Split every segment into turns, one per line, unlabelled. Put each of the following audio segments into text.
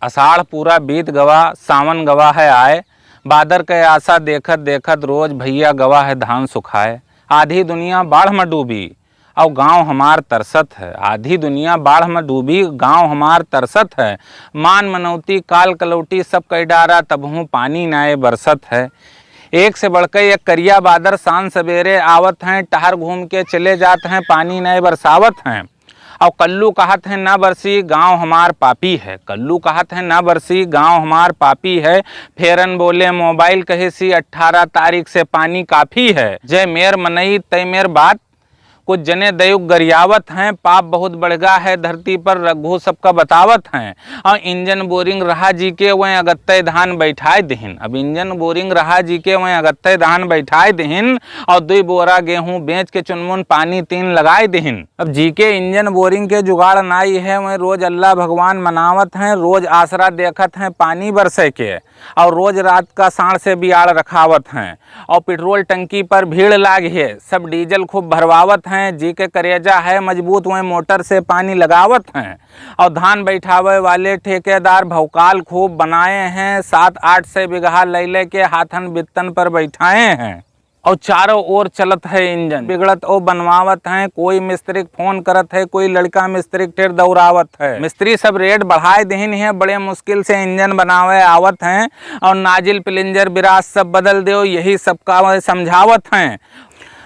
आषाढ़ पूरा बीत गवा, सावन गवा है आए। बादर के आशा देखत देखत रोज भैया गवा है धान सुखाए। आधी दुनिया बाढ़ में डूबी और गांव हमार तरसत है। आधी दुनिया बाढ़ में डूबी, गांव हमार तरसत है। मान मनौती काल कलौटी सब कई डारा, तबहू पानी नाए बरसत है। एक से बढ़कर एक करिया बादर शान सवेरे आवत हैं। टहर घूम के चले जाते हैं, पानी नए बरसावत हैं। और कल्लू कहत है ना बरसी, गांव हमार पापी है। कल्लू कहत है ना बरसी, गांव हमार पापी है। फेरन बोले मोबाइल कहे सी, 18 तारीख से पानी काफ़ी है। जय मेर मनई तय मेर बात, कुछ जने दयुग गरियावत हैं। पाप बहुत बढ़गा है धरती पर, रघु सबका बतावत हैं। और इंजन बोरिंग रहा जी के वहीं अगत्ते धान बैठाए दहिन। अब इंजन बोरिंग रहा जी के वहीं अगत्ते धान बैठाए दहिन। और 2 बोरा गेहूं बेच के चुनमुन पानी 3 लगाए दहिन। अब जी के इंजन बोरिंग के जुगाड़ नाई है, वहीं रोज अल्लाह भगवान मनावत हैं। रोज आसरा देखत हैं पानी बरसे के, और रोज रात का साढ़ से बियाड़ रखावत हैं। और पेट्रोल टंकी पर भीड़ लागी है, सब डीजल खूब भरवावत हैं। जी के करेजा है मजबूत, वहीं मोटर से पानी लगावत हैं। और धान बैठावे वाले ठेकेदार भौकाल खूब बनाए हैं। 7-8 से बिगहा लैले के हाथन बित्तन पर बैठाए हैं। और चारों ओर चलत है इंजन, बिगड़त और बनवावत हैं। कोई मिस्त्री फोन करत है, कोई लड़का मिस्त्री टेर दौड़ावत है। मिस्त्री सब रेट बढ़ाए देन है, बड़े मुश्किल से इंजन बनावे आवत हैं। और नाजिल प्लिंजर बिराज सब बदल दो, यही सबका समझावत हैं।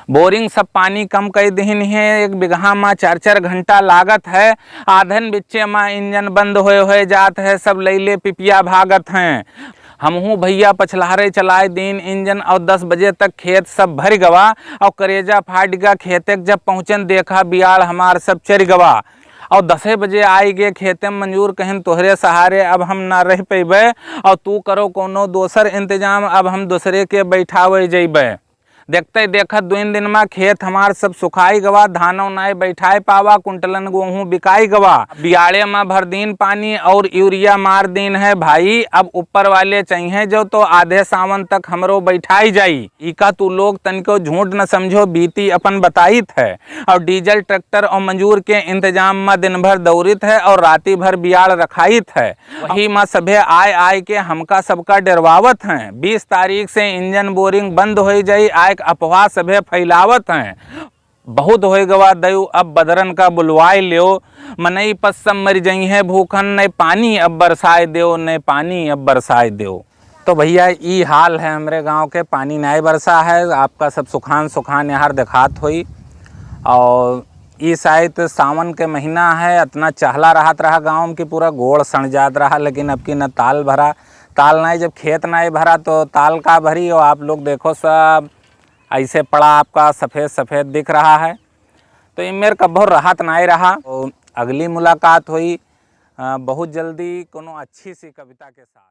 बोरिंग सब पानी कम कर दीन है, 1 बिगहा में 4-4 घंटा लागत है। आधन बिच्चे में इंजन बंद होए जात है, सब लैले पिपिया भागत हैं। हमहू भैया पछलहारे चलाए दिन इंजन, और 10 बजे तक खेत सब भर गवा। और करेजा फाट गया खेते जब पहुँचन, देखा बियाड़ हमार सब चर गवा। और 10 बजे आई गे खेते में मंजूर, कहन तोहरे सहारे अब हम ना रह पेबे। और तू करो कोनो दोसर इंतजाम, अब हम दूसरे के बैठावे जैबे। देखते देखत 2 दिन में खेत हमार सब सुखाई गवा। धानों नाय बैठाए पावा, कुंटलन गेहूं बिकाई गवा। बियाड़े में भर दिन पानी और यूरिया मार दिन है भाई। अब ऊपर वाले चाहिए जो तो आधे सावन तक हमरो बैठाई जाई। इका तू लोग तनिको झूठ न समझो, बीती अपन बताईत है। और डीजल ट्रैक्टर और मंजूर के इंतजाम में दिन भर दौड़ित है, और राती भर बियाड़ रखाईत है। वही में सभे आय आय के हमका सबका डरवावत हैं। 20 तारीख से इंजन बोरिंग बंद हो जाई, आय अफवाह सभे फैलावत हैं। बहुत हो गवा दयु, अब बदरन का बुलवाए लियो। मनई पस सब मर जई है भूखन, न पानी अब बरसाए दो, न पानी अब बरसाए दो। तो भैया ये हाल है हमारे गांव के, पानी नहीं बरसा है। आपका सब सुखान यहाँ दिखात हुई। और ये शायद सावन के महीना है, इतना चहला रहत रहा गाँव की, पूरा गोड़ सड़ जात रहा। लेकिन अब की न ताल भरा, ताल नहीं, जब खेत नहीं भरा तो ताल का भरी। और आप लोग देखो सब ऐसे पड़ा आपका सफ़ेद सफ़ेद दिख रहा है। तो ये मेरे कभी राहत नहीं रहा। तो अगली मुलाकात हुई बहुत जल्दी कोनो अच्छी सी कविता के साथ।